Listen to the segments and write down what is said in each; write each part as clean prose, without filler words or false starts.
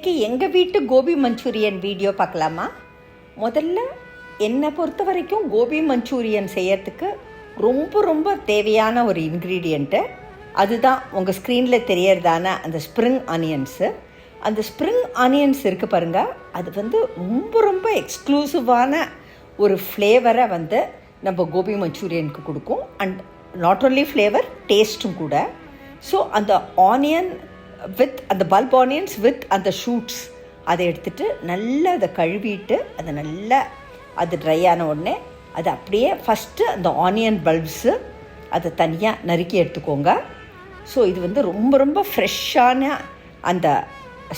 இன்றைக்கி எங்கள் வீட்டு கோபி மஞ்சூரியன் வீடியோ பார்க்கலாமா? முதல்ல என்னை பொறுத்த வரைக்கும் கோபி மஞ்சூரியன் செய்யறதுக்கு ரொம்ப ரொம்ப தேவையான ஒரு இன்க்ரீடியண்ட்டு அதுதான் உங்கள் ஸ்க்ரீனில் தெரியறதான அந்த ஸ்ப்ரிங் ஆனியன்ஸு. அந்த ஸ்ப்ரிங் ஆனியன்ஸ் இருக்குது பாருங்கள், அது ரொம்ப ரொம்ப எக்ஸ்க்ளூசிவான ஒரு ஃப்ளேவரை நம்ம கோபி மஞ்சூரியனுக்கு கொடுக்கும். அண்ட் நாட் ஓன்லி ஃப்ளேவர், டேஸ்ட்டும் கூட. ஸோ அந்த ஆனியன் வித் அந்த பல்ப் ஆனியன்ஸ் வித் அந்த ஷூட்ஸ் அதை எடுத்துகிட்டு நல்லா அதை கழுவிட்டு அதை நல்லா அது ட்ரை ஆன உடனே அது அப்படியே ஃபஸ்ட்டு அந்த ஆனியன் பல்ப்ஸு அதை தனியாக நறுக்கி எடுத்துக்கோங்க. ஸோ இது ரொம்ப ரொம்ப ஃப்ரெஷ்ஷான அந்த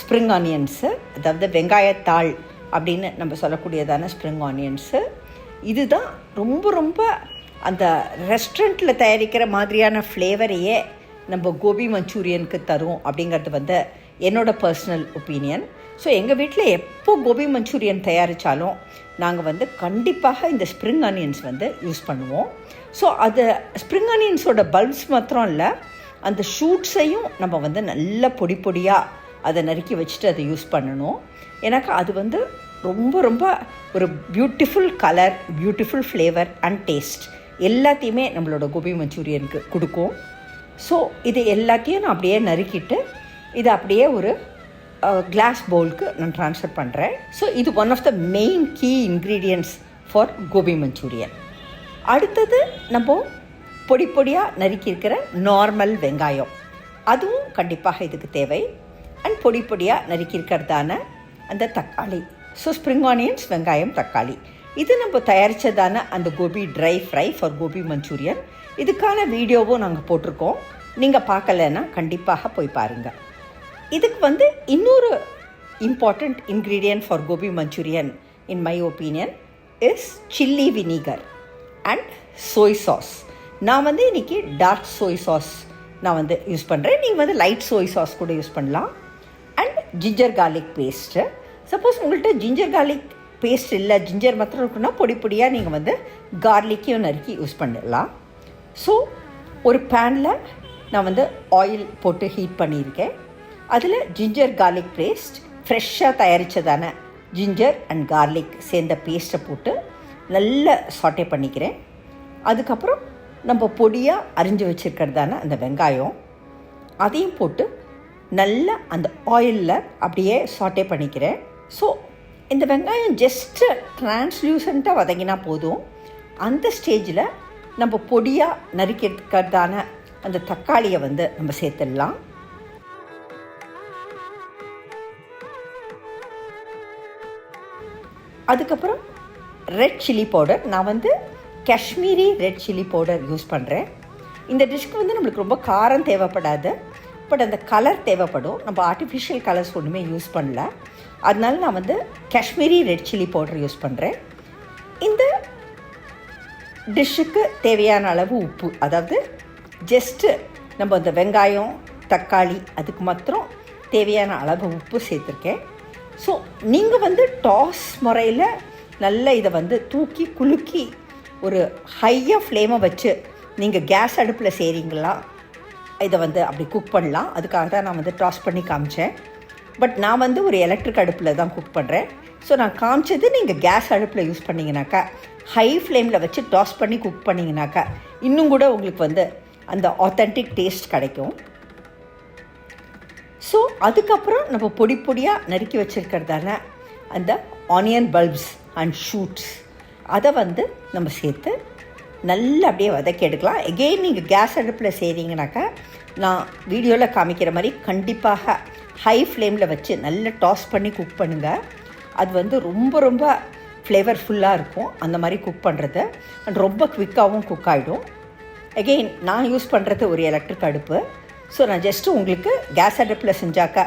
ஸ்ப்ரிங் ஆனியன்ஸு, அதாவது வெங்காயத்தாள் அப்படின்னு நம்ம சொல்லக்கூடியதான ஸ்ப்ரிங் ஆனியன்ஸு. இதுதான் ரொம்ப ரொம்ப அந்த ரெஸ்டாரண்ட்டில் தயாரிக்கிற மாதிரியான ஃப்ளேவரையே நம்ம கோபி மஞ்சூரியனுக்கு தரும் அப்படிங்கிறது என்னோடய பர்சனல் ஒப்பீனியன். ஸோ எங்கள் வீட்டில் எப்போ கோபி மஞ்சூரியன் தயாரித்தாலும் நாங்கள் கண்டிப்பாக இந்த ஸ்ப்ரிங் ஆனியன்ஸ் யூஸ் பண்ணுவோம். ஸோ அது ஸ்ப்ரிங் ஆனியன்ஸோட பல்ப்ஸ் மாத்திரம் இல்லை, அந்த ஷூட்ஸையும் நம்ம நல்லா பொடி பொடியாக அதை நறுக்கி வச்சுட்டு அதை யூஸ் பண்ணணும். எனக்கு அது ரொம்ப ரொம்ப ஒரு beautiful colour, beautiful flavour and taste எல்லாத்தையுமே நம்மளோட கோபி மஞ்சூரியனுக்கு கொடுக்கும். ஸோ இது எல்லாத்தையும் நான் அப்படியே நறுக்கிட்டு இதை அப்படியே ஒரு கிளாஸ் பவுலுக்கு நான் ட்ரான்ஸ்ஃபர் பண்ணுறேன். ஸோ இது one of the main key ingredients for gobi manchurian. அடுத்தது நம்ம பொடி பொடியாக நறுக்கியிருக்கிற நார்மல் வெங்காயம், அதுவும் கண்டிப்பாக இதுக்கு தேவை. அண்ட் பொடி பொடியாக நறுக்கியிருக்கிறதான அந்த தக்காளி. ஸோ ஸ்ப்ரிங் ஆனியன்ஸ், வெங்காயம், தக்காளி, இது நம்ம தயாரித்ததான அந்த gobi dry fry for gobi manchurian. இதுக்கான வீடியோவும் நாங்கள் போட்டிருக்கோம். நீங்கள் பார்க்கலன்னா கண்டிப்பாக போய் பாருங்கள். இதுக்கு இன்னொரு important ingredient for gobi manchurian in my opinion is chilli vinegar and soy sauce. நான் இன்றைக்கி டார்க் சோய் சாஸ் நான் யூஸ் பண்ணுறேன். நீங்கள் லைட் சோய் சாஸ் கூட யூஸ் பண்ணலாம். And ginger garlic paste. Suppose உங்கள்கிட்ட ஜிஞ்சர் கார்லிக் பேஸ்ட் இல்லை, ஜிஞ்சர் மாத்திரம் இருக்குன்னா பொடி பொடியாக நீங்கள் கார்லிக்கையும் நறுக்கி யூஸ் பண்ணிடலாம். ஸோ ஒரு பேனில் நான் ஆயில் போட்டு ஹீட் பண்ணியிருக்கேன். அதில் ஜிஞ்சர் கார்லிக் பேஸ்ட், ஃப்ரெஷ்ஷாக தயாரித்ததான ஜிஞ்சர் அண்ட் கார்லிக் சேர்ந்த பேஸ்ட்டை போட்டு நல்லா சாட்டே பண்ணிக்கிறேன். அதுக்கப்புறம் நம்ம பொடியாக அரிஞ்சு வச்சுருக்கிறதான அந்த வெங்காயம் அதையும் போட்டு நல்லா அந்த ஆயிலில் அப்படியே சாட்டே பண்ணிக்கிறேன். ஸோ இந்த வெங்காயம் ஜஸ்ட்டு ட்ரான்ஸ்லூசண்ட்டாக வதங்கினா போதும். அந்த ஸ்டேஜில் நம்ம பொடியாக நறுக்கிறதுக்கான அந்த தக்காளியை நம்ம சேர்த்துடலாம். அதுக்கப்புறம் ரெட் சில்லி பவுடர், நான் Kashmiri red chilli powder use பண்ணுறேன். இந்த டிஷ்க்கு நம்மளுக்கு ரொம்ப காரம் தேவைப்படாது, பட் அந்த கலர் தேவைப்படும். நம்ம ஆர்டிஃபிஷியல் கலர்ஸ் ஒன்றுமே யூஸ் பண்ணல, அதனால நான் Kashmiri red chilli powder use பண்ணுறேன். இந்த டிஷ்ஷுக்கு தேவையான அளவு உப்பு, அதாவது ஜஸ்ட்டு நம்ம அந்த வெங்காயம், தக்காளி அதுக்கு மாத்திரம் தேவையான அளவு உப்பு சேர்த்துருக்கேன். ஸோ நீங்கள் டாஸ் முறையில் நல்லா இதை தூக்கி குலுக்கி ஒரு ஹையாக ஃப்ளேமை வச்சு நீங்கள் கேஸ் அடுப்பில் செய்கிறீங்களா இதை அப்படி குக் பண்ணலாம். அதுக்காக தான் நான் டாஸ் பண்ணி காமிச்சேன். பட் நான் ஒரு எலக்ட்ரிக் அடுப்பில் தான் குக் பண்ணுறேன். ஸோ நான் காமிச்சது நீங்கள் கேஸ் அடுப்பில் யூஸ் பண்ணிங்கனாக்கா, ஹை ஃப்ளேமில் வச்சு டாஸ் பண்ணி குக் பண்ணிங்கனாக்கா இன்னும் கூட உங்களுக்கு அந்த ஆத்தென்டிக் டேஸ்ட் கிடைக்கும். ஸோ அதுக்கப்புறம் நம்ம பொடி பொடியாக நறுக்கி வச்சுருக்கிறதான அந்த ஆனியன் பல்ப்ஸ் அண்ட் ஷூட்ஸ் அதை நம்ம சேர்த்து நல்லா அப்படியே வதக்கி எடுக்கலாம். எகெயின் நீங்கள் கேஸ் அடுப்பில் செய்கிறீங்கனாக்கா நான் வீடியோவில் காமிக்கிற மாதிரி கண்டிப்பாக ஹை ஃப்ளேமில் வச்சு நல்லா டாஸ் பண்ணி குக் பண்ணுங்கள். அது ரொம்ப ரொம்ப ஃப்ளேவர்ஃபுல்லாக இருக்கும் அந்த மாதிரி குக் பண்ணுறது. அண்ட் ரொம்ப குவிக்காகவும் குக் ஆகிடும். எகெயின் நான் யூஸ் பண்ணுறது ஒரு எலக்ட்ரிக் அடுப்பு. ஸோ நான் ஜஸ்ட்டு உங்களுக்கு கேஸ் அடுப்பில் செஞ்சாக்கா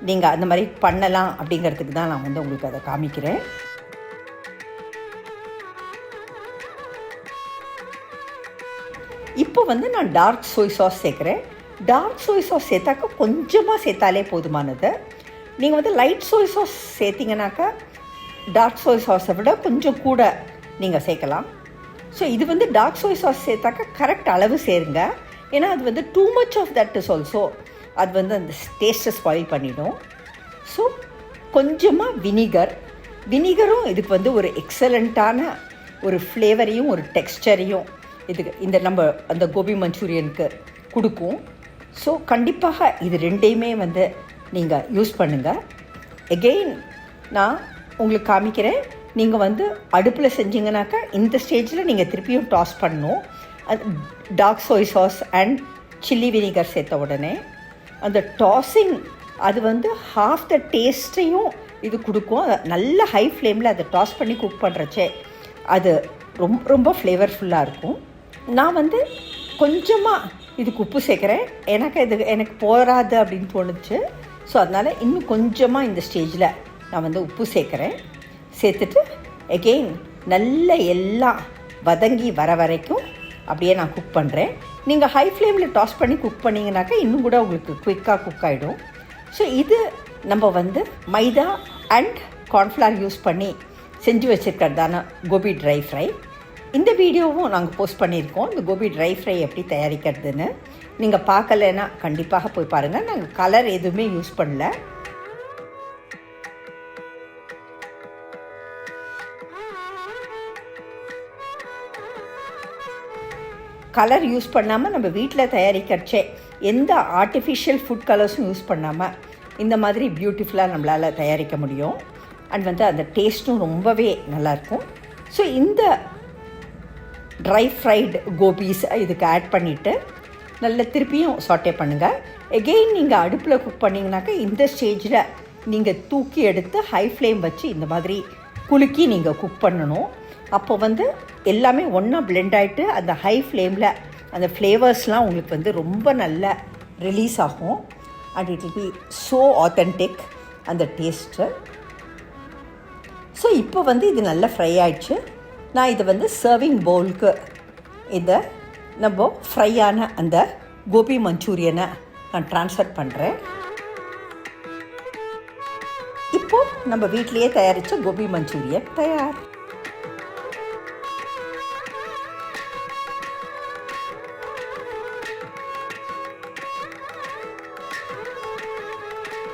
நீங்கள் அந்த மாதிரி பண்ணலாம் அப்படிங்கிறதுக்கு தான் நான் உங்களுக்கு அதை காமிக்கிறேன். இப்போ நான் டார்க் சோய் சாஸ் சேர்க்குறேன். டார்க் சோய் சாஸ் சேர்த்தாக்கா கொஞ்சமாக சேர்த்தாலே போதுமானது. நீங்கள் லைட் சோய் சாஸ் சேர்த்திங்கனாக்கா டார்க் சோய் சாஸை விட கொஞ்சம் கூட நீங்கள் சேர்க்கலாம். ஸோ இது டார்க் சோய் சாஸ் சேர்த்தாக்கா கரெக்ட் அளவு சேருங்க. ஏன்னா அது too much of that is also அது அந்த டேஸ்ட்டை ஸ்பாயில் பண்ணிடும். ஸோ கொஞ்சமாக வினிகரும் இதுக்கு வந்து ஒரு எக்ஸலண்ட்டான ஒரு ஃப்ளேவரையும் ஒரு டெக்ஸ்டரையும் இதுக்கு இந்த நம்ம அந்த கோபி மஞ்சூரியனுக்கு கொடுக்கும். ஸோ கண்டிப்பாக இது ரெண்டையுமே வந்து நீங்கள் யூஸ் பண்ணுங்கள். எகெயின் நான் உங்களுக்கு காமிக்கிறேன். நீங்கள் வந்து அடுப்பில் செஞ்சிங்கனாக்கா இந்த ஸ்டேஜில் நீங்கள் திருப்பியும் டாஸ் பண்ணணும். அது dark soy sauce and chilli vinegar சேர்த்த உடனே அந்த டாஸிங் அது வந்து ஹாஃப் த டேஸ்ட்டையும் இது கொடுக்கும். நல்ல ஹை ஃப்ளேமில் அதை டாஸ் பண்ணி குக் பண்ணுறச்சே அது ரொம்ப ரொம்ப ஃப்ளேவர்ஃபுல்லாக இருக்கும். நான் வந்து கொஞ்சமாக இதுக்கு உப்பு சேர்க்குறேன். எனக்கு போராது அப்படின்னு தோணுச்சு. ஸோ அதனால் இன்னும் கொஞ்சமாக இந்த ஸ்டேஜில் நான் வந்து உப்பு சேர்க்குறேன். சேர்த்துட்டு எகெயின் நல்ல எல்லாம் வதங்கி வர வரைக்கும் அப்படியே நான் குக் பண்ணுறேன். நீங்கள் ஹை ஃப்ளேமில் டாஸ் பண்ணி குக் பண்ணிங்கனாக்கா இன்னும் கூட உங்களுக்கு குயிக்காக குக் ஆகிடும். ஸோ இது நம்ம வந்து மைதா அண்ட் கார்ன்ஃப்ளவர் யூஸ் பண்ணி செஞ்சு வச்சுருக்கிறதான கோபி ட்ரை ஃப்ரை. இந்த வீடியோவும் நாங்கள் போஸ்ட் பண்ணியிருக்கோம். இந்த கோபி ட்ரை ஃப்ரை எப்படி தயாரிக்கிறதுன்னு நீங்கள் பார்க்கலைன்னா கண்டிப்பாக போய் பாருங்கள். நாங்கள் கலர் எதுவுமே யூஸ் பண்ணல. கலர் யூஸ் பண்ணாமல் நம்ம வீட்டில் தயாரிக்கிறச்சே எந்த ஆர்டிஃபிஷியல் ஃபுட் கலர்ஸும் யூஸ் பண்ணாமல் இந்த மாதிரி பியூட்டிஃபுல்லாக நம்மளால் தயாரிக்க முடியும். அண்ட் வந்து அந்த டேஸ்ட்டும் ரொம்பவே நல்லாயிருக்கும். ஸோ இந்த ட்ரை ஃப்ரைடு கோபிஸ் இதுக்கு ஆட் பண்ணிவிட்டு நல்ல திருப்பியும் சாட்டே பண்ணுங்கள். எகெயின் நீங்கள் அடுப்பில் குக் பண்ணிங்கனாக்கா இந்த ஸ்டேஜில் நீங்கள் தூக்கி எடுத்து ஹை ஃப்ளேம் வச்சு இந்த மாதிரி குலுக்கி நீங்கள் குக் பண்ணணும். அப்போ வந்து எல்லாமே ஒன்றா பிளெண்ட் ஆகிட்டு அந்த ஹை ஃப்ளேமில் அந்த ஃப்ளேவர்ஸ்லாம் உங்களுக்கு வந்து ரொம்ப நல்லா ரிலீஸ் ஆகும். And it will be so authentic அந்த டேஸ்ட்டு. ஸோ இப்போ வந்து இது நல்லா ஃப்ரை ஆகிடுச்சு. நான் இதை வந்து சர்விங் பவுலுக்கு இதை நம்ம ஃப்ரையான அந்த கோபி மஞ்சூரியனை நான் ட்ரான்ஸ்ஃபர் பண்ணுறேன். இப்போது நம்ம வீட்டிலையே தயாரித்த கோபி மஞ்சூரியன் தயார்.